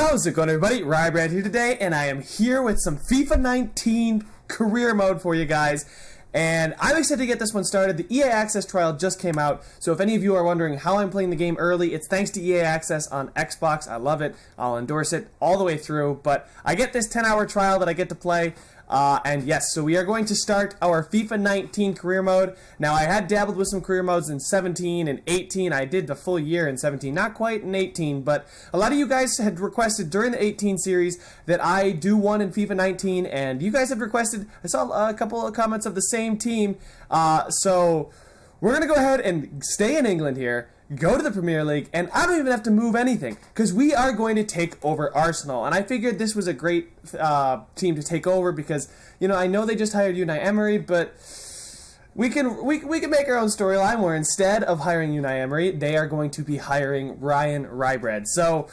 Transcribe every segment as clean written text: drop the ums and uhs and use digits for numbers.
How's it going, everybody? Ryebread here today, and I am here with some FIFA 19 career mode for you guys. And I'm excited to get this one started. The EA Access trial just came out, so if any of you are wondering how I'm playing the game early, it's thanks to EA Access on Xbox. I love it. I'll endorse it all the way through, but I get this 10-hour trial that I get to play. And yes, so we are going to start our FIFA 19 career mode. Now, I had dabbled with some career modes in 17 and 18. I did the full year in 17, not quite in 18, but a lot of you guys had requested during the 18 series that I do one in FIFA 19, and you guys had requested, I saw a couple of comments of the same team, so we're going to go ahead and stay in England here, go to the Premier League, and I don't even have to move anything, because we are going to take over Arsenal. And I figured this was a great team to take over because, you know, I know they just hired Unai Emery, but we can make our own storyline where instead of hiring Unai Emery, they are going to be hiring Ryan Ryebread. So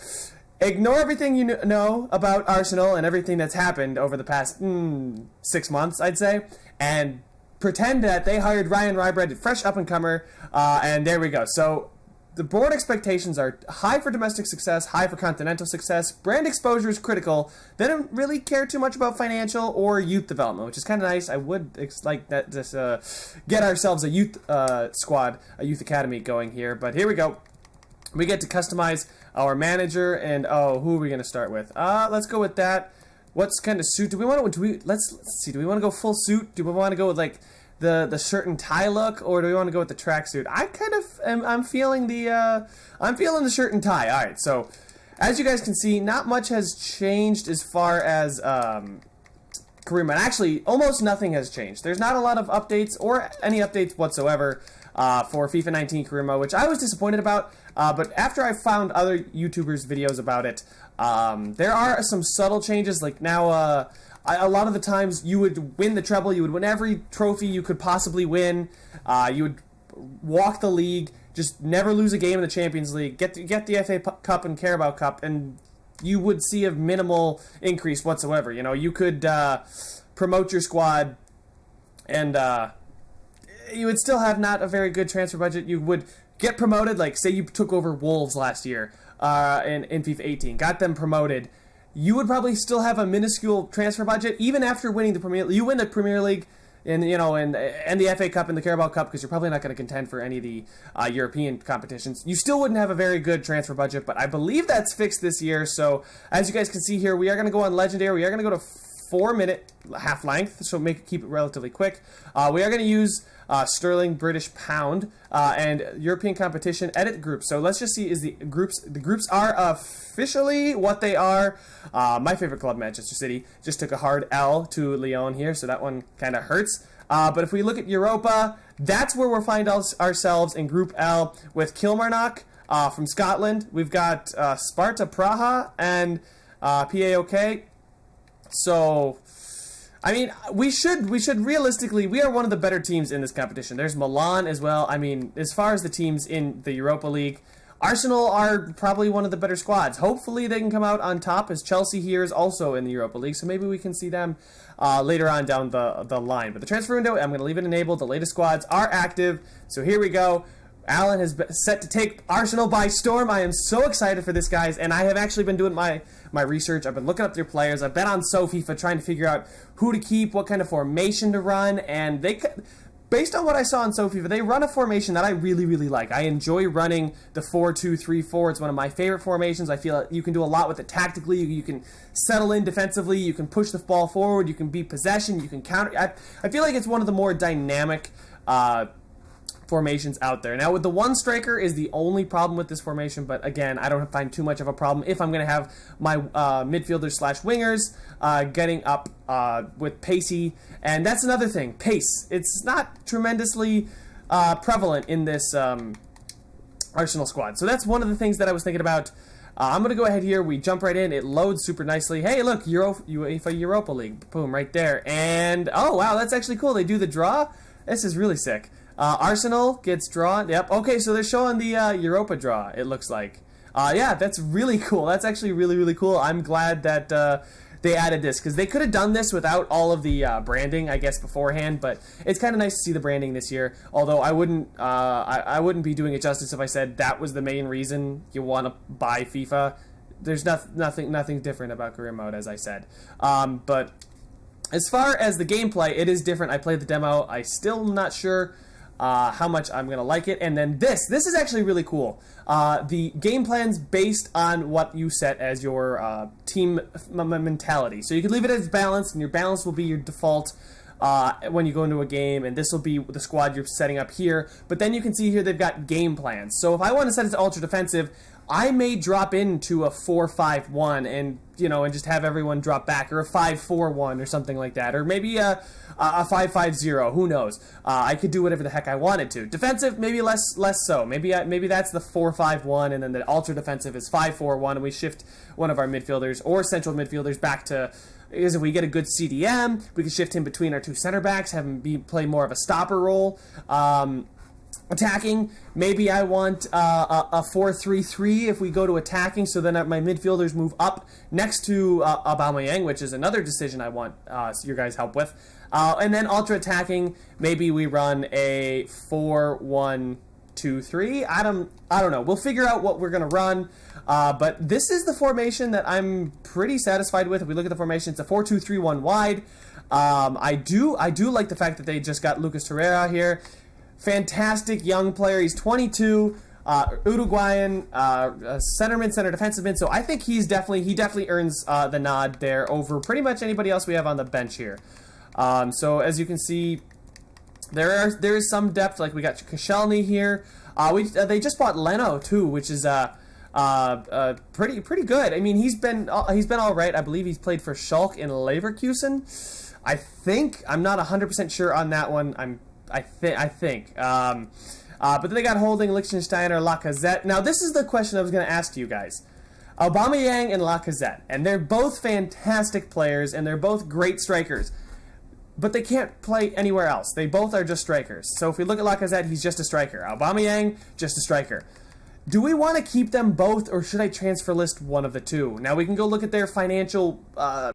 ignore everything you know about Arsenal and everything that's happened over the past 6 months, I'd say, and pretend that they hired Ryan Ryebread, fresh up-and-comer, and there we go. So the board expectations are high for domestic success, high for continental success. Brand exposure is critical. They don't really care too much about financial or youth development, which is kind of nice. I would like that just get ourselves a youth squad, a youth academy going here. But here we go. We get to customize our manager, and who are we going to start with? Let's go with that. What's kind of suit do we want to? Let's see. Do we want to go full suit? Do we want to go with like the shirt and tie look, or do we want to go with the tracksuit? I kind of I'm feeling the shirt and tie. All right, so as you guys can see, not much has changed as far as career mode. Actually, almost nothing has changed. There's not a lot of updates or any updates whatsoever for FIFA 19 career mode, which I was disappointed about. But after I found other YouTubers' videos about it, there are some subtle changes. Like now, a lot of the times you would win the treble, you would win every trophy you could possibly win, you would walk the league, just never lose a game in the Champions League, get the FA Cup and Carabao Cup, and you would see a minimal increase whatsoever. You know, you could promote your squad, and you would still have not a very good transfer budget. You would get promoted, like say you took over Wolves last year in FIFA 18, got them promoted. You would probably still have a minuscule transfer budget even after winning the Premier League. You win the Premier League and the FA Cup and the Carabao Cup, because you're probably not going to contend for any of the European competitions. You still wouldn't have a very good transfer budget, but I believe that's fixed this year. So as you guys can see here, we are going to go on Legendary. We are going to go to 4-minute half length, so keep it relatively quick. We are going to use sterling, British pound, and European competition edit groups. So let's just see, the groups are officially what they are. My favorite club, Manchester City, just took a hard L to Lyon here, so that one kind of hurts. But if we look at Europa, that's where we'll find ourselves in Group L with Kilmarnock from Scotland. We've got Sparta Praha and PAOK. So, I mean, we should realistically, we are one of the better teams in this competition. There's Milan as well. I mean, as far as the teams in the Europa League, Arsenal are probably one of the better squads. Hopefully they can come out on top, as Chelsea here is also in the Europa League, so maybe we can see them later on down the line. But the transfer window, I'm going to leave it enabled. The latest squads are active, so here we go. Alan has been set to take Arsenal by storm. I am so excited for this, guys, and I have actually been doing my research. I've been looking up their players. I've been on FIFA trying to figure out who to keep, what kind of formation to run, and based on what I saw on FIFA, they run a formation that I really, really like. I enjoy running the 4-2-3-4. It's one of my favorite formations. I feel like you can do a lot with it tactically. You can settle in defensively. You can push the ball forward. You can beat possession. You can counter. I feel like it's one of the more dynamic formations out there. Now, with the one striker is the only problem with this formation, but again, I don't find too much of a problem if I'm going to have my midfielders / wingers getting up with pacey, and that's another thing, pace. It's not tremendously prevalent in this Arsenal squad, so that's one of the things that I was thinking about. I'm going to go ahead here, we jump right in, it loads super nicely. Hey, look, UEFA Europa League, boom, right there, and oh wow, that's actually cool, they do the draw. This is really sick. Arsenal gets drawn. Yep. Okay, so they're showing the Europa draw, it looks like. Yeah, that's really cool. That's actually really, really cool. I'm glad that they added this, because they could have done this without all of the branding, I guess, beforehand, but it's kind of nice to see the branding this year, although I wouldn't be doing it justice if I said that was the main reason you want to buy FIFA. there's nothing different about career mode, as I said. But as far as the gameplay, it is different. I played the demo. I still am not sure how much I'm going to like it. And then this is actually really cool. The game plan's based on what you set as your team mentality. So you can leave it as balanced, and your balance will be your default when you go into a game, and this will be the squad you're setting up here. But then you can see here they've got game plans. So if I want to set it to ultra defensive, I may drop into a 4-5-1 and just have everyone drop back, or a 5-4-1 or something like that, or maybe a 5-5-0. Who knows? I could do whatever the heck I wanted to. Defensive, maybe less so. Maybe that's the 4-5-1, and then the ultra defensive is 5-4-1, and we shift one of our midfielders or central midfielders back to. Because if we get a good CDM, we can shift him between our two center backs, have him play more of a stopper role. Attacking, maybe I want a 4-3-3 if we go to attacking, so then my midfielders move up next to Aubameyang, which is another decision I want your guys' help with. And then ultra attacking, maybe we run a 4-1-2-3. I don't know. We'll figure out what we're going to run. But this is the formation that I'm pretty satisfied with. If we look at the formation, it's a 4-2-3-1 wide. I do like the fact that they just got Lucas Torreira here. Fantastic young player. He's 22, Uruguayan, center defensive mid. So I think he definitely earns the nod there over pretty much anybody else we have on the bench here. So as you can see, there is some depth. Like we got Koscielny here. They just bought Leno too, which is pretty good. I mean, he's been all right. I believe he's played for Schalke in Leverkusen. I'm not 100% sure on that one. I think. But then they got Holding, Liechtensteiner, Lacazette. Now, this is the question I was going to ask you guys. Aubameyang and Lacazette, and they're both fantastic players, and they're both great strikers. But they can't play anywhere else. They both are just strikers. So if we look at Lacazette, he's just a striker. Aubameyang, just a striker. Do we want to keep them both, or should I transfer list one of the two? Now, we can go look at their financial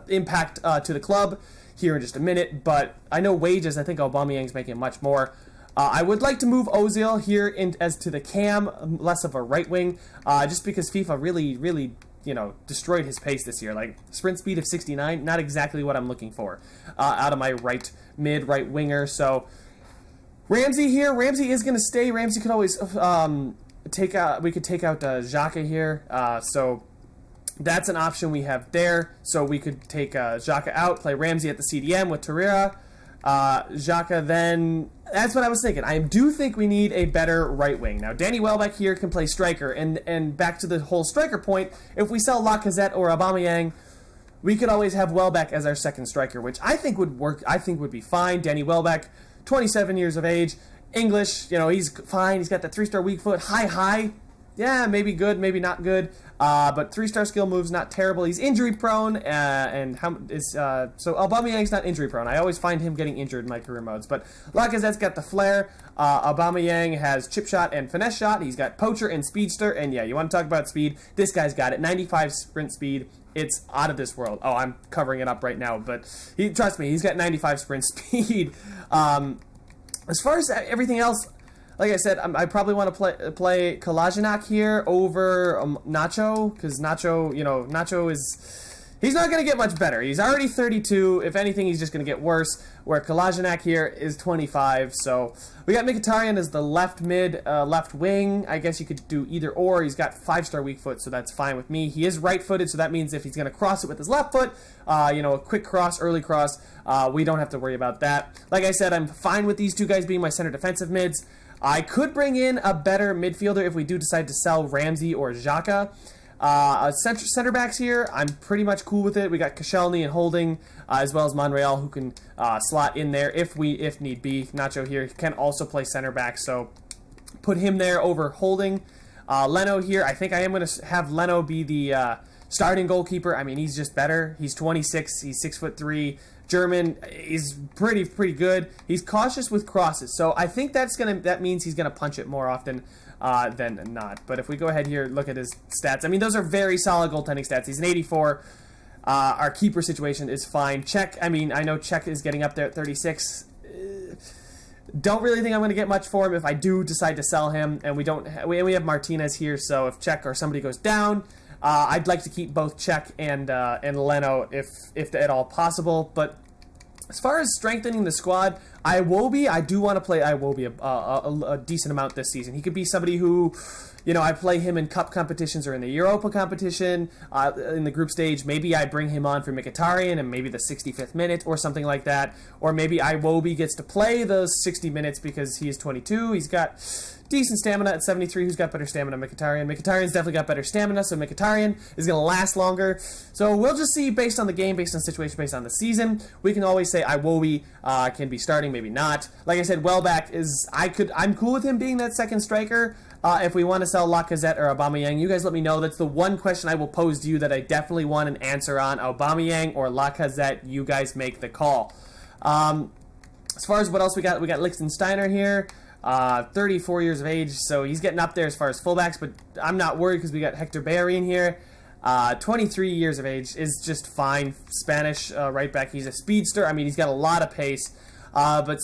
impact to the club here in just a minute, but I know wages, I think Aubameyang's making much more. I would like to move Ozil here as to the cam, less of a right wing, just because FIFA really destroyed his pace this year. Like, sprint speed of 69, not exactly what I'm looking for out of my right winger. So Ramsey here, Ramsey is going to stay. Ramsey could always take out Xhaka here, so that's an option we have there. So we could take Xhaka out, play Ramsey at the CDM with Torreira. Xhaka then. That's what I was thinking. I do think we need a better right wing. Now, Danny Welbeck here can play striker. And back to the whole striker point, if we sell Lacazette or Aubameyang, we could always have Welbeck as our second striker, which I think would work. I think would be fine. Danny Welbeck, 27 years of age, English, he's fine. He's got that 3-star weak foot, high. Yeah, maybe good, maybe not good. But 3-star skill moves, not terrible. He's injury prone, so Aubameyang's not injury prone. I always find him getting injured in my career modes. But Lacazette's got the flair. Aubameyang has chip shot and finesse shot. He's got poacher and speedster. And yeah, you want to talk about speed? This guy's got it. 95 sprint speed. It's out of this world. Oh, I'm covering it up right now, but trust me, he's got 95 sprint speed. As far as everything else, like I said, I probably want to play Kolasinac here over Nacho, because Nacho he's not going to get much better. He's already 32. If anything, he's just going to get worse, where Kolasinac here is 25. So we got Mkhitaryan as the left mid, left wing. I guess you could do either or. He's got 5-star weak foot, so that's fine with me. He is right-footed, so that means if he's going to cross it with his left foot, a quick cross, early cross, we don't have to worry about that. Like I said, I'm fine with these two guys being my center defensive mids. I could bring in a better midfielder if we do decide to sell Ramsey or Xhaka. Center backs here, I'm pretty much cool with it. We got Koscielny and Holding, as well as Monreal, who can slot in there if need be. Nacho here can also play center back, so put him there over Holding. Leno here, I think I am going to have Leno be the starting goalkeeper. I mean, he's just better. He's 26, he's 6'3". German is pretty good. He's cautious with crosses, so I think that means he's gonna punch it more often than not. But if we go ahead here, look at his stats. I mean, those are very solid goaltending stats. He's an 84. Our keeper situation is fine. Czech, I know Czech is getting up there at 36. Don't really think I'm going to get much for him if I do decide to sell him. And we have Martinez here, so if Czech or somebody goes down, I'd like to keep both Czech and Leno if at all possible. But as far as strengthening the squad, I do want to play Iwobi a decent amount this season. He could be somebody who, I play him in cup competitions or in the Europa competition, in the group stage. Maybe I bring him on for Mkhitaryan and maybe the 65th minute or something like that. Or maybe Iwobi gets to play those 60 minutes because he is 22. He's got decent stamina at 73. Who's got better stamina? Mkhitaryan. Mkhitaryan's definitely got better stamina, so Mkhitaryan is going to last longer. So we'll just see based on the game, based on the situation, based on the season. We can always say Iwobi can be starting, maybe not. Like I said, Welbeck I'm cool with him being that second striker. If we want to sell Lacazette or Aubameyang, you guys let me know. That's the one question I will pose to you that I definitely want an answer on. Aubameyang or Lacazette, you guys make the call. As far as what else we got Lichtsteiner here. 34 years of age, so he's getting up there as far as fullbacks, but I'm not worried because we got Hector Bellerin here. 23 years of age is just fine. Spanish right back. He's a speedster. I mean, he's got a lot of pace. But,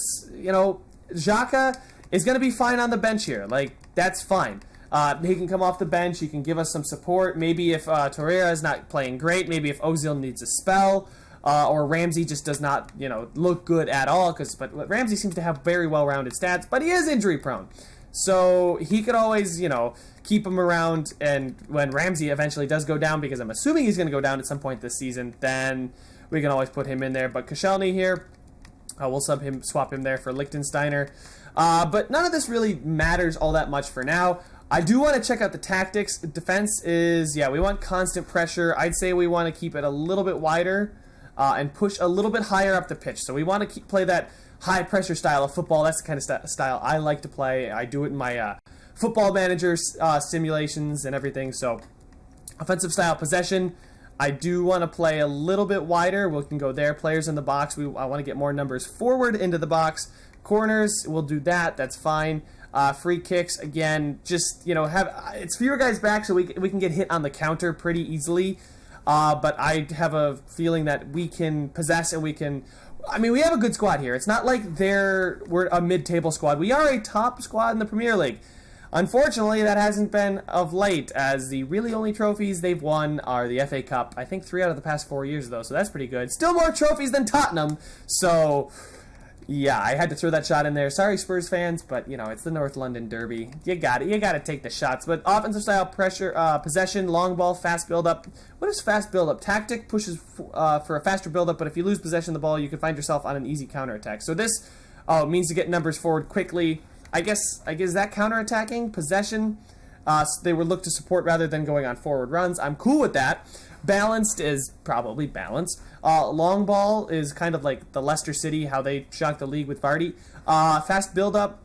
Xhaka is going to be fine on the bench here. Like, that's fine. He can come off the bench. He can give us some support. Maybe if Torreira is not playing great, maybe if Ozil needs a spell, or Ramsey just does not, look good at all. But Ramsey seems to have very well-rounded stats, but he is injury-prone. So he could always, keep him around, and when Ramsey eventually does go down, because I'm assuming he's going to go down at some point this season, then we can always put him in there. But Koscielny here, we'll swap him there for Lichtsteiner. But none of this really matters all that much for now. I do want to check out the tactics. Defense is, we want constant pressure. I'd say we want to keep it a little bit wider and push a little bit higher up the pitch. So we want to play that high-pressure style of football. That's the kind of style I like to play. I do it in my football manager simulations and everything. So offensive style possession, I do want to play a little bit wider. We can go there. Players in the box, I want to get more numbers forward into the box. Corners, we'll do that. That's fine. Free kicks, again, just, it's for your guys' back so we can get hit on the counter pretty easily. But I have a feeling that we can possess and we have a good squad here. It's not like we're a mid-table squad. We are a top squad in the Premier League. Unfortunately, that hasn't been of late, as the really only trophies they've won are the FA Cup. I think 3 out of the past 4 years, though, so that's pretty good. Still more trophies than Tottenham, so yeah, I had to throw that shot in there. Sorry, Spurs fans, but, it's the North London Derby. You got it. You got to take the shots. But offensive style, pressure, possession, long ball, fast build-up. What is fast build-up? Tactic pushes for a faster build-up, but if you lose possession of the ball, you can find yourself on an easy counterattack. So this means to get numbers forward quickly. I guess that counterattacking, possession, they would look to support rather than going on forward runs. I'm cool with that. Balanced is probably balanced. Long ball is kind of like the Leicester City, how they shocked the league with Vardy. Fast build-up,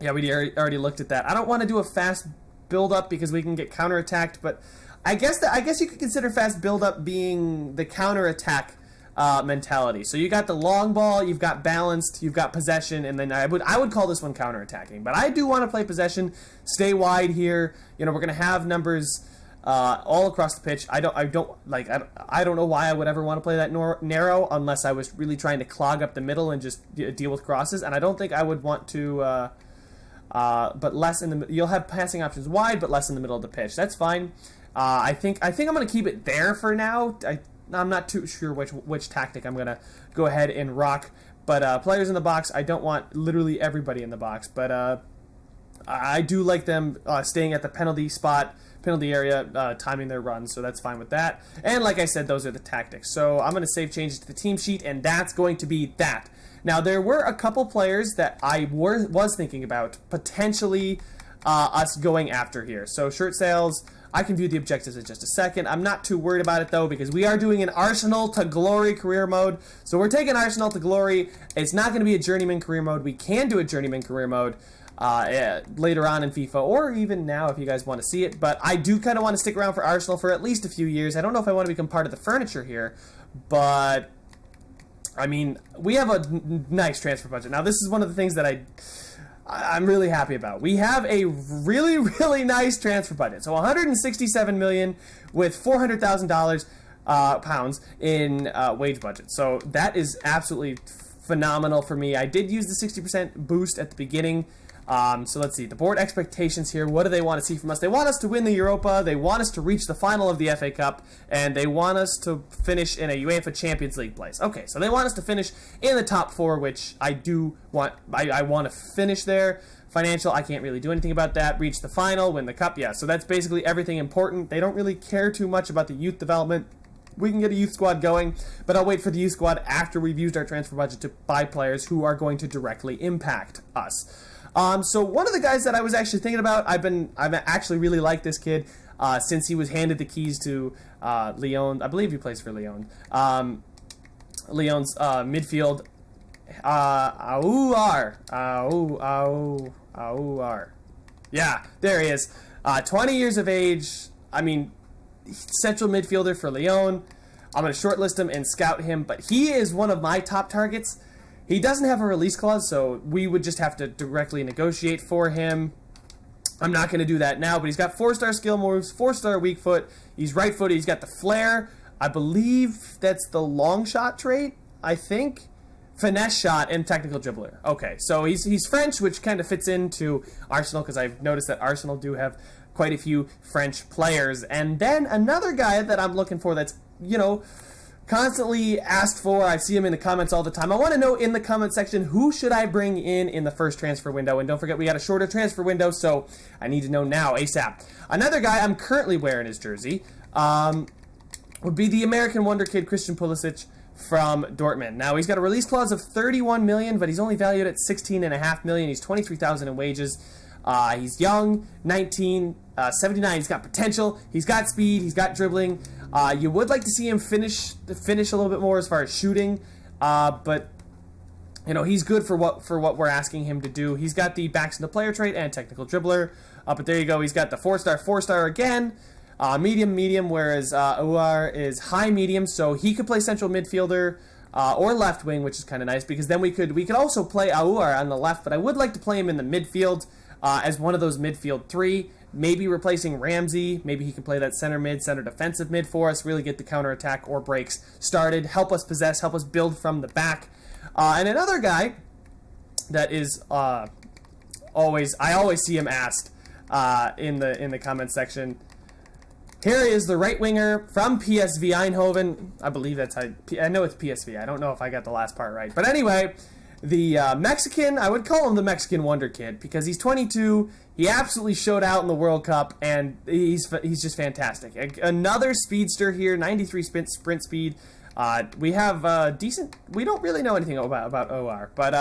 yeah, we already looked at that. I don't want to do a fast build-up because we can get counterattacked, but I guess you could consider fast build-up being the counterattack mentality. So you got the long ball, you've got balanced, you've got possession, and then I would call this one counterattacking. But I do want to play possession, stay wide here. We're going to have numbers all across the pitch. I don't know why I would ever want to play that narrow unless I was really trying to clog up the middle and just deal with crosses. And I don't think I would want to. But less in the you'll have passing options wide, but less in the middle of the pitch. That's fine. I think I'm going to keep it there for now. I'm not too sure which tactic I'm going to go ahead and rock. But players in the box, I don't want literally everybody in the box. But I do like them staying at the penalty area, timing their runs, so that's fine with that. And like I said, those are the tactics. So I'm going to save changes to the team sheet, and that's going to be that. Now, there were a couple players that I was thinking about potentially us going after here. So shirt sales, I can view the objectives in just a second. I'm not too worried about it, though, because we are doing an Arsenal to Glory career mode. So we're taking Arsenal to Glory. It's not going to be a journeyman career mode. We can do a journeyman career mode later on in FIFA, or even now if you guys want to see it. But I do kind of want to stick around for Arsenal for at least a few years. I don't know if I want to become part of the furniture here, but I mean, we have a nice transfer budget. Now, this is one of the things that I'm really happy about. We have a really, really nice transfer budget. So 167 million with $400,000 pounds in wage budget. So that is absolutely phenomenal for me. I did use the 60% boost at the beginning. So let's see. The board expectations here. What do they want to see from us? They want us to win the Europa. They want us to reach the final of the FA Cup. And they want us to finish in a UEFA Champions League place. Okay, so they want us to finish in the top 4, which I do want. I want to finish there. Financial, I can't really do anything about that. Reach the final, win the cup. Yeah, so that's basically everything important. They don't really care too much about the youth development. We can get a youth squad going, but I'll wait for the youth squad after we've used our transfer budget to buy players who are going to directly impact us. So one of the guys that I was actually thinking about, I've actually really liked this kid since he was handed the keys to Lyon. I believe he plays for Lyon. Lyon's midfield. Aouar. Yeah, there he is. 20 years of age. I mean, central midfielder for Lyon. I'm going to shortlist him and scout him, but he is one of my top targets. He doesn't have a release clause, so we would just have to directly negotiate for him. I'm not going to do that now, but he's got 4-star skill moves, 4-star weak foot. He's right-footed. He's got the flair. I believe that's the long shot trait, I think. Finesse shot and technical dribbler. Okay, so he's French, which kind of fits into Arsenal, because I've noticed that Arsenal do have quite a few French players. And then another guy that I'm looking for that's, constantly asked for. I see him in the comments all the time. I want to know in the comment section, who should I bring in the first transfer window? And don't forget, we got a shorter transfer window, so I need to know now, ASAP. Another guy I'm currently wearing his jersey would be the American wonder kid, Christian Pulisic from Dortmund. Now, he's got a release clause of 31 million, but he's only valued at 16.5 million. He's 23,000 in wages. He's young, 19, 79. He's got potential. He's got speed. He's got dribbling. You would like to see him finish a little bit more as far as shooting, but he's good for what we're asking him to do. He's got the backs in the player trait and technical dribbler, but there you go. He's got the 4-star again, medium, whereas Aouar is high medium, so he could play central midfielder or left wing, which is kind of nice, because then we could also play Aouar on the left, but I would like to play him in the midfield as one of those midfield 3. Maybe replacing Ramsey. Maybe he can play that center defensive mid for us, really get the counterattack or breaks started, help us possess, help us build from the back. And another guy that is I always see him asked in the comment section. Here is the right winger from PSV Eindhoven. I believe that's how, I know it's PSV. I don't know if I got the last part right. But anyway, the Mexican, I would call him the Mexican wonder kid because he's 22. He absolutely showed out in the World Cup, and he's just fantastic. Another speedster here, 93 sprint speed. We have decent. We don't really know anything about OR, but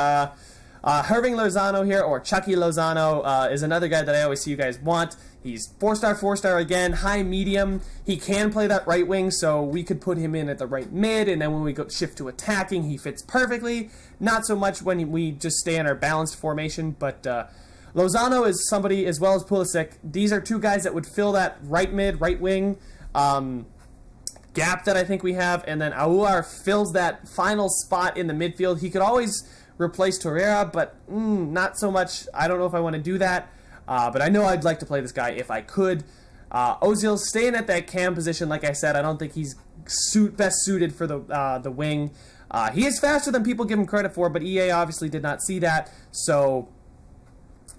Herving Lozano here, or Chucky Lozano, is another guy that I always see you guys want. He's 4-star again, high medium. He can play that right wing, so we could put him in at the right mid, and then when we go shift to attacking, he fits perfectly. Not so much when we just stay in our balanced formation, but Lozano is somebody, as well as Pulisic. These are two guys that would fill that right mid, right wing gap that I think we have, and then Aouar fills that final spot in the midfield. He could always replace Torreira, but not so much. I don't know if I want to do that, but I know I'd like to play this guy if I could. Ozil's staying at that cam position, like I said. I don't think he's best suited for the wing. He is faster than people give him credit for, but EA obviously did not see that, so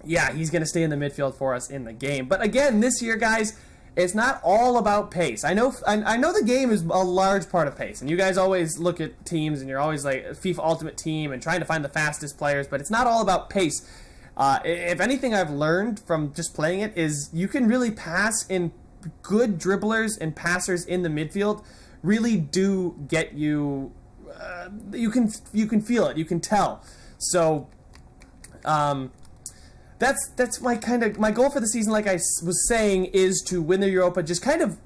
yeah, he's going to stay in the midfield for us in the game. But again, this year, guys, it's not all about pace. I know the game is a large part of pace, and you guys always look at teams, and you're always like FIFA Ultimate Team and trying to find the fastest players, but it's not all about pace. If anything I've learned from just playing it is you can really pass, in good dribblers and passers in the midfield really do get you, you can feel it, you can tell. So, that's my goal for the season, like I was saying, is to win the Europa, just kind of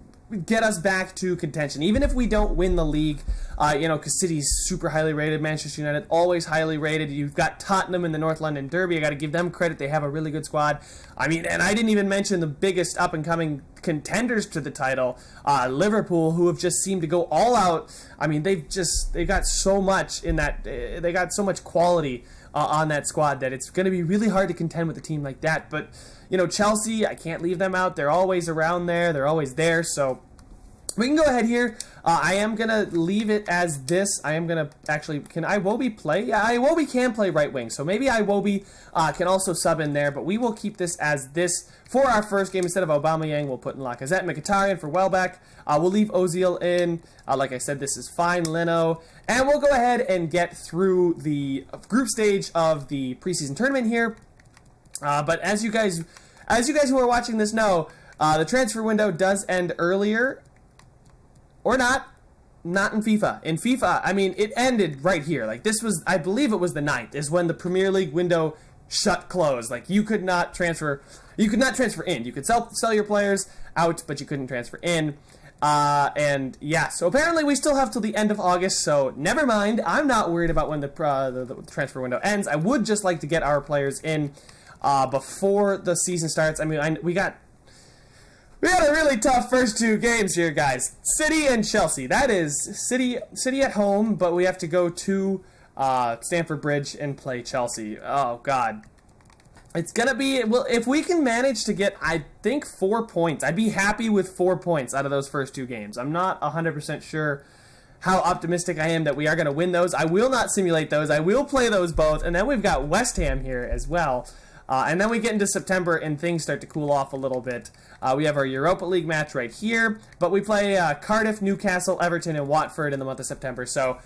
get us back to contention. Even if we don't win the league, because City's super highly rated, Manchester United always highly rated. You've got Tottenham in the North London Derby. I got to give them credit. They have a really good squad. I mean, and I didn't even mention the biggest up-and-coming contenders to the title, Liverpool, who have just seemed to go all out. I mean, they got so much in that. They got so much quality on that squad that it's going to be really hard to contend with a team like that. But Chelsea, I can't leave them out. They're always around there. They're always there. So We can go ahead here. I am going to leave it as this. I am going to actually, can Iwobi play? Yeah, Iwobi can play right wing. So maybe Iwobi can also sub in there. But we will keep this as this for our first game. Instead of Aubameyang, we'll put in Lacazette, Mkhitaryan for Welbeck. We'll leave Ozil in. Like I said, this is fine, Leno. And we'll go ahead and get through the group stage of the preseason tournament here. But as you guys who are watching this know, the transfer window does end earlier. Or not in FIFA. In FIFA, I mean, it ended right here. Like, this was, I believe it was the 9th, is when the Premier League window closed. Like, you could not transfer in. You could sell your players out, but you couldn't transfer in. And yeah, so apparently we still have till the end of August, so never mind. I'm not worried about when the transfer window ends. I would just like to get our players in before the season starts. I mean, we had a really tough first 2 games here, guys. City and Chelsea. That is City at home, but we have to go to Stamford Bridge and play Chelsea. Oh, God. It's going to be, well, if we can manage to get, I think, 4 points, I'd be happy with 4 points out of those first 2 games. I'm not 100% sure how optimistic I am that we are going to win those. I will not simulate those. I will play those both. And then we've got West Ham here as well. And then we get into September and things start to cool off a little bit. We have our Europa League match right here, but we play Cardiff, Newcastle, Everton, and Watford in the month of September. So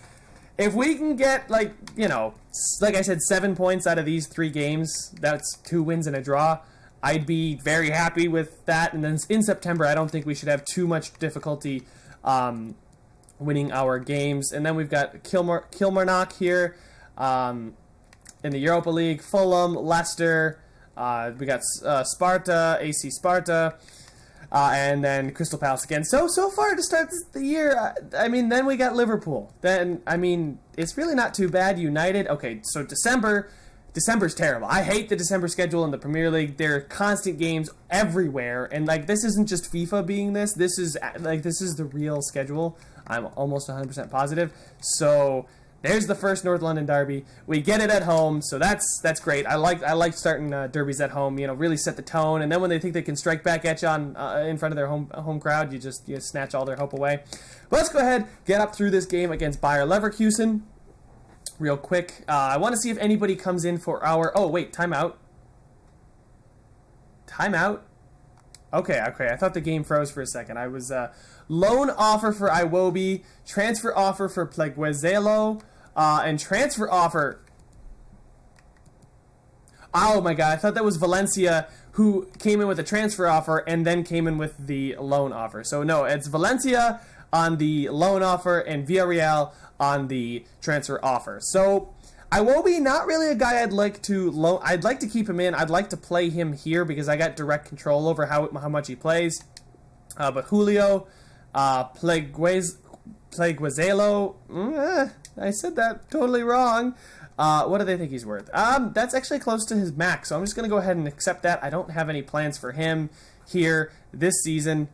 if we can get, like I said, 7 points out of these 3 games, that's 2 wins and a draw, I'd be very happy with that. And then in September, I don't think we should have too much difficulty winning our games. And then we've got Kilmarnock here. In the Europa League, Fulham, Leicester, we got Sparta, AC Sparta, and then Crystal Palace again. So far to start the year, I mean, then we got Liverpool. Then, I mean, it's really not too bad. United, okay, so December's terrible. I hate the December schedule in the Premier League. There are constant games everywhere, and, like, this isn't just FIFA being this. This is the real schedule. I'm almost 100% positive. So there's the first North London derby. We get it at home, so that's great. I like starting derbies at home. You know, really set the tone, and then when they think they can strike back at you in front of their home crowd, you snatch all their hope away. But let's go ahead, get up through this game against Bayer Leverkusen real quick. I want to see if anybody comes in for our. Oh wait, timeout. Okay. I thought the game froze for a second. I was loan offer for Iwobi, transfer offer for Pleguezelo. And transfer offer. Oh my god, I thought that was Valencia who came in with a transfer offer and then came in with the loan offer. So no, it's Valencia on the loan offer and Villarreal on the transfer offer. So Iwobi, not really a guy I'd like to I'd like to keep him in. I'd like to play him here because I got direct control over how much he plays. But Julio, Pleguezelo, I said that totally wrong. What do they think he's worth? That's actually close to his max, so I'm just going to go ahead and accept that. I don't have any plans for him here this season.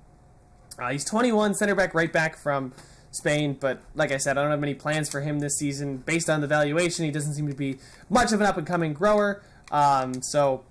He's 21, center back, right back from Spain, but like I said, I don't have any plans for him this season. Based on the valuation, he doesn't seem to be much of an up-and-coming grower. So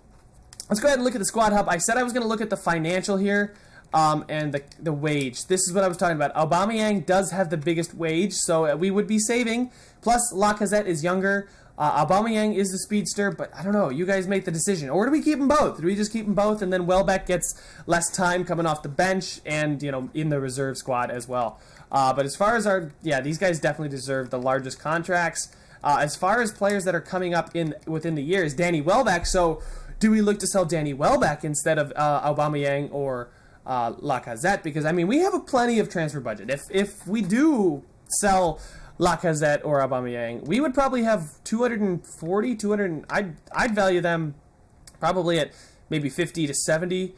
let's go ahead and look at the squad hub. I said I was going to look at the financial here. And the wage. This is what I was talking about. Aubameyang does have the biggest wage, so we would be saving. Plus, Lacazette is younger. Aubameyang is the speedster, but I don't know. You guys make the decision. Or do we keep them both? Do we just keep them both, and then Welbeck gets less time coming off the bench and, in the reserve squad as well? But as far as these guys definitely deserve the largest contracts. As far as players that are coming up within the year is Danny Welbeck. So do we look to sell Danny Welbeck instead of Aubameyang or Lacazette? Because I mean, we have plenty of transfer budget. If we do sell Lacazette or Aubameyang, we would probably have 200. I'd value them probably at maybe 50 to 70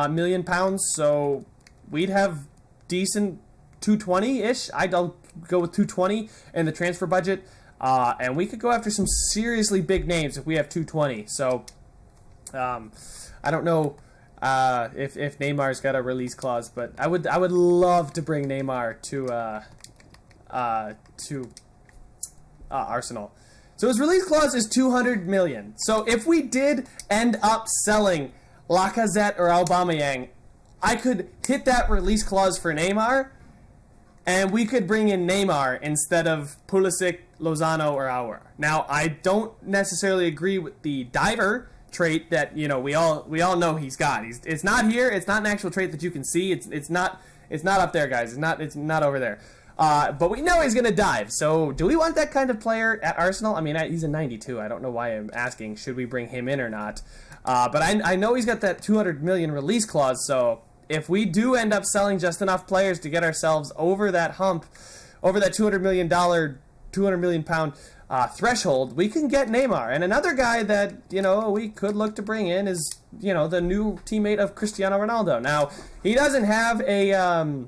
million pounds. So we'd have decent 220-ish. I'd go with 220 in the transfer budget, and we could go after some seriously big names if we have 220. So I don't know. If Neymar's got a release clause, but I would love to bring Neymar to Arsenal. So his release clause is 200 million. So if we did end up selling Lacazette or Aubameyang, I could hit that release clause for Neymar, and we could bring in Neymar instead of Pulisic, Lozano, or Aouar. Now, I don't necessarily agree with the diver trait that we all know he's got. It's not here. It's not an actual trait that you can see. It's not up there, guys. It's not over there. But we know he's going to dive. So do we want that kind of player at Arsenal? I mean, he's a 92. I don't know why I'm asking, should we bring him in or not? But I know he's got that 200 million release clause. So if we do end up selling just enough players to get ourselves over that hump, over that $200 million, 200 million pound threshold, we can get Neymar. And another guy that, we could look to bring in is, the new teammate of Cristiano Ronaldo. Now, he doesn't have a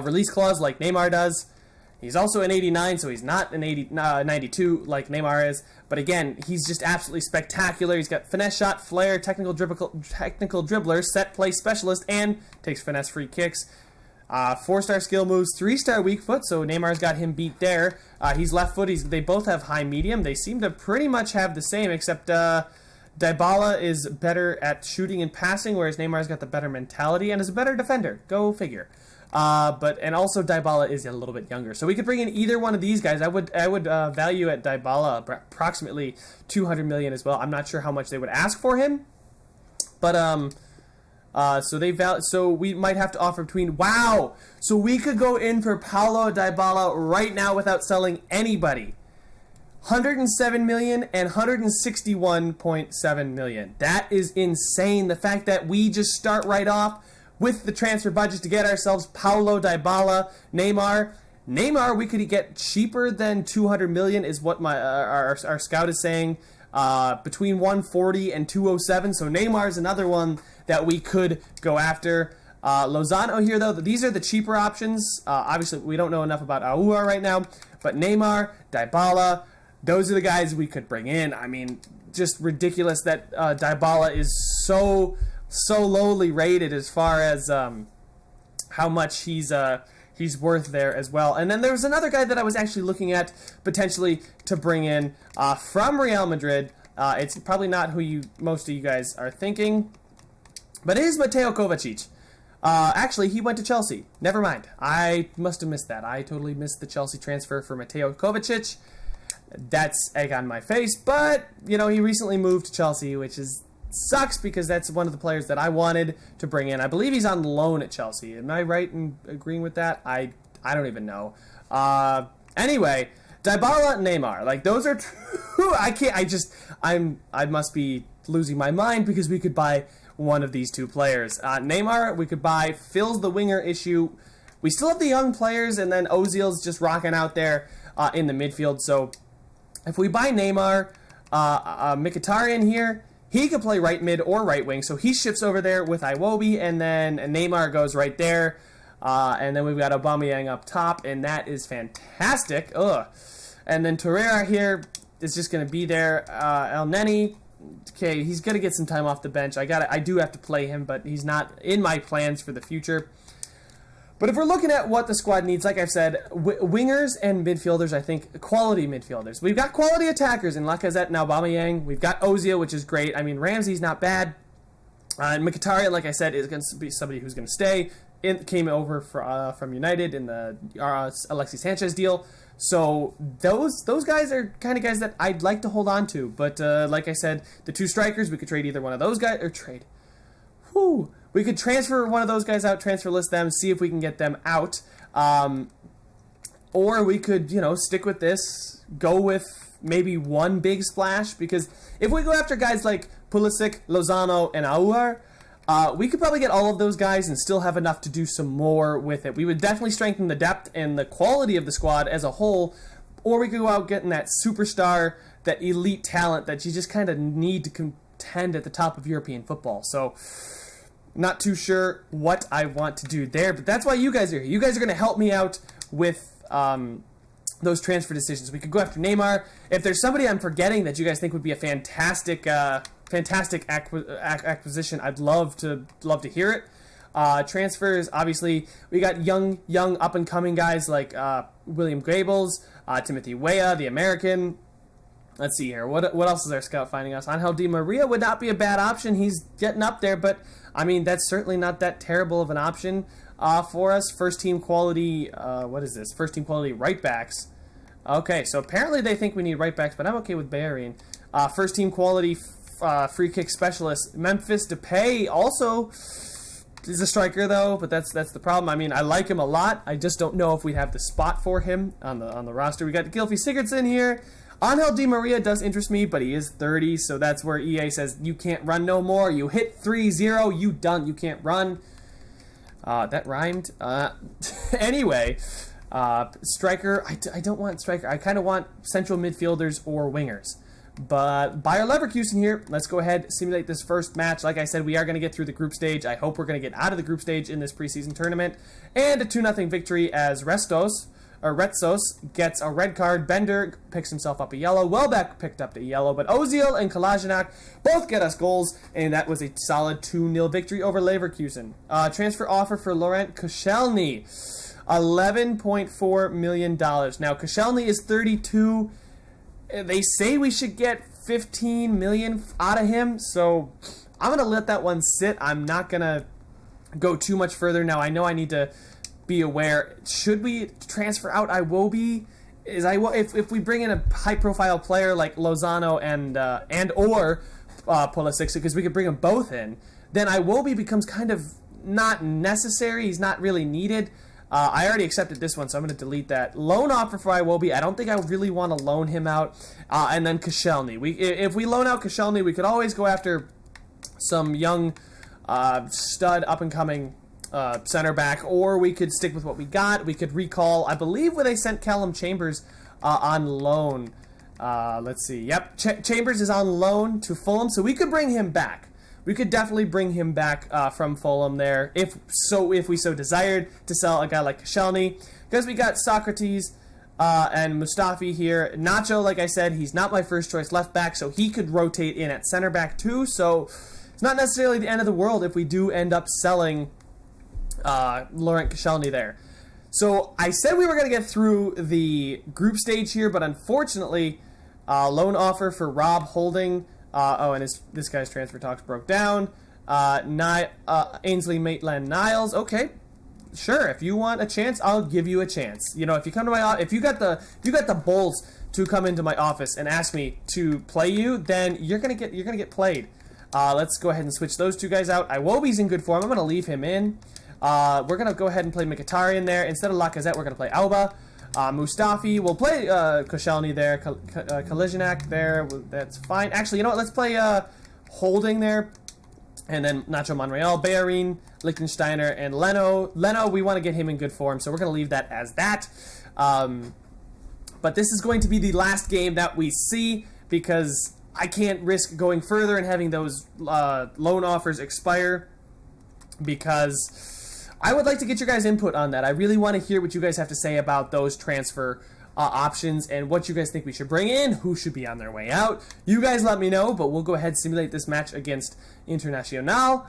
release clause like Neymar does. He's also an 89, so he's not an 92 like Neymar is. But again, he's just absolutely spectacular. He's got finesse shot, flair, technical dribbler, set play specialist, and takes finesse free kicks. 4-star skill moves, 3-star weak foot, so Neymar's got him beat there. He's left foot. They both have high medium. They seem to pretty much have the same, except Dybala is better at shooting and passing, whereas Neymar's got the better mentality and is a better defender. Go figure. And also Dybala is a little bit younger, so we could bring in either one of these guys. I would value at Dybala approximately 200 million as well. I'm not sure how much they would ask for him, but so we might have to offer between. Wow, so we could go in for Paulo Dybala right now without selling anybody. 107 million and 161.7 million. That is insane. The fact that we just start right off with the transfer budget to get ourselves Paulo Dybala, Neymar, we could get cheaper than 200 million is what our scout is saying. Between 140 and 207. So Neymar is another one that we could go after. Lozano here, though, these are the cheaper options. Obviously, we don't know enough about Aouar right now, but Neymar, Dybala, those are the guys we could bring in. I mean, just ridiculous that Dybala is so lowly rated as far as how much he's worth there as well. And then there was another guy that I was actually looking at potentially to bring in from Real Madrid. It's probably not who most of you guys are thinking, but it is Mateo Kovacic. Actually, he went to Chelsea. Never mind. I must have missed that. I totally missed the Chelsea transfer for Mateo Kovacic. That's egg on my face, but he recently moved to Chelsea, which sucks because that's one of the players that I wanted to bring in. I believe he's on loan at Chelsea. Am I right in agreeing with that? I don't even know. Anyway, Dybala, Neymar, like those are two. I must be losing my mind because we could buy one of these two players. Neymar, we could buy, fills the winger issue. We still have the young players, and then Ozil's just rocking out there in the midfield. So if we buy Neymar, Mkhitaryan here, he could play right mid or right wing, so he shifts over there with Iwobi, and then Neymar goes right there, and then we've got Aubameyang up top, and that is fantastic. And then Torreira here is just going to be there. El Neni, okay, he's going to get some time off the bench. I do have to play him, but he's not in my plans for the future. But if we're looking at what the squad needs, like I've said, wingers and midfielders, I think quality midfielders. We've got quality attackers in Lacazette and Aubameyang. We've got Ozil, which is great. I mean, Ramsey's not bad. And Mkhitaryan, like I said, is going to be somebody who's going to stay. Came over from United in the Alexis Sanchez deal. So those guys are kind of guys that I'd like to hold on to. But like I said, the two strikers, we could trade either one of those guys, or trade. We could transfer one of those guys out, transfer list them, see if we can get them out. Or we could, stick with this, go with maybe one big splash, because if we go after guys like Pulisic, Lozano, and Aouar, we could probably get all of those guys and still have enough to do some more with it. We would definitely strengthen the depth and the quality of the squad as a whole, or we could go out getting that superstar, that elite talent that you just kind of need to contend at the top of European football. So not too sure what I want to do there, but that's why you guys are here. You guys are going to help me out with those transfer decisions. We could go after Neymar. If there's somebody I'm forgetting that you guys think would be a fantastic acquisition, I'd love to hear it. Transfers, obviously, we got young up-and-coming guys like William Gables, Timothy Weah, the American. Let's see here. What else is our scout finding us? Angel Di Maria would not be a bad option. He's getting up there, but I mean, that's certainly not that terrible of an option. for us. First team quality, what is this? First team quality right backs. Okay, so apparently they think we need right backs, but I'm okay with Bahrain. First team quality free kick specialist. Memphis Depay also is a striker though, but that's the problem. I mean, I like him a lot. I just don't know if we have the spot for him on the roster. We got Gylfi Sigurdsson here. Angel Di Maria does interest me, but he is 30, so that's where EA says you can't run no more. You hit 3-0, you done. You can't run. That rhymed. Anyway, striker. I don't want striker. I kind of want central midfielders or wingers. But Bayer Leverkusen here. Let's go ahead, simulate this first match. Like I said, we are going to get through the group stage. I hope we're going to get out of the group stage in this preseason tournament. And a 2-0 victory as Retsos gets a red card. Bender picks himself up a yellow. Welbeck picked up the yellow. But Ozil and Kolasinac both get us goals. And that was a solid 2-0 victory over Leverkusen. Transfer offer for Laurent Koscielny. $11.4 million. Now, Koscielny is 32. They say we should get $15 million out of him. So I'm going to let that one sit. I'm not going to go too much further. Now, I know I need to be aware. Should we transfer out Iwobi? If we bring in a high-profile player like Lozano and or Pulisic, because we could bring them both in, then Iwobi becomes kind of not necessary. He's not really needed. I already accepted this one, so I'm going to delete that. Loan offer for Iwobi. I don't think I really want to loan him out. And then Koscielny. If we loan out Koscielny, we could always go after some young stud up-and-coming center back, or we could stick with what we got. We could recall, I believe, where they sent Callum Chambers on loan. Let's see. Yep, Chambers is on loan to Fulham, so we could bring him back. We could definitely bring him back from Fulham there, if we so desired, to sell a guy like Koscielny. Because we got Socrates and Mustafi here. Nacho, like I said, he's not my first choice left back, so he could rotate in at center back too. So it's not necessarily the end of the world if we do end up selling Laurent Koscielny there. So I said we were going to get through the group stage here, but unfortunately, loan offer for Rob Holding. And this guy's transfer talks broke down. Ainsley Maitland-Niles. Okay, sure. If you want a chance, I'll give you a chance. You know, if you come to my if you got the balls to come into my office and ask me to play you, then you're gonna get played. Let's go ahead and switch those two guys out. Iwobi's in good form. I'm gonna leave him in. We're gonna go ahead and play Mkhitaryan there instead of Lacazette. We're gonna play Auba. Mustafi, we'll play Koscielny there, Kolasinac there, that's fine. Actually, you know what, let's play Holding there, and then Nacho Monreal, Bahrain, Liechtensteiner, and Leno. Leno, we want to get him in good form, so we're going to leave that as that. But this is going to be the last game that we see, because I can't risk going further and having those loan offers expire, because I would like to get your guys' input on that. I really want to hear what you guys have to say about those transfer options and what you guys think we should bring in, who should be on their way out. You guys let me know, but we'll go ahead and simulate this match against Internacional.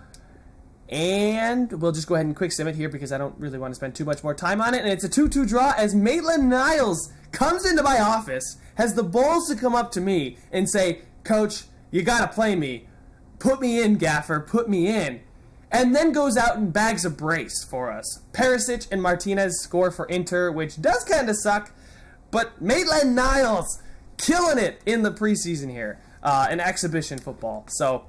And we'll just go ahead and quick sim it here because I don't really want to spend too much more time on it. And it's a 2-2 draw as Maitland-Niles comes into my office, has the balls to come up to me and say, "Coach, you got to play me. Put me in, Gaffer. Put me in." And then goes out and bags a brace for us. Perisic and Martinez score for Inter, which does kind of suck. But Maitland-Niles killing it in the preseason here. In exhibition football. So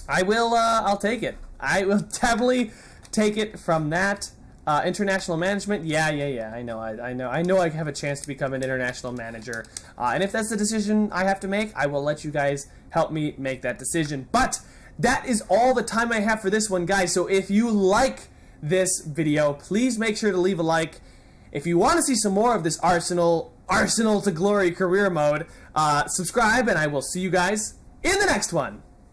I'll take it. I will definitely take it from that. International management, yeah. I know I have a chance to become an international manager. And if that's the decision I have to make, I will let you guys help me make that decision. But that is all the time I have for this one, guys. So if you like this video, please make sure to leave a like. If you want to see some more of this Arsenal to Glory career mode, subscribe, and I will see you guys in the next one.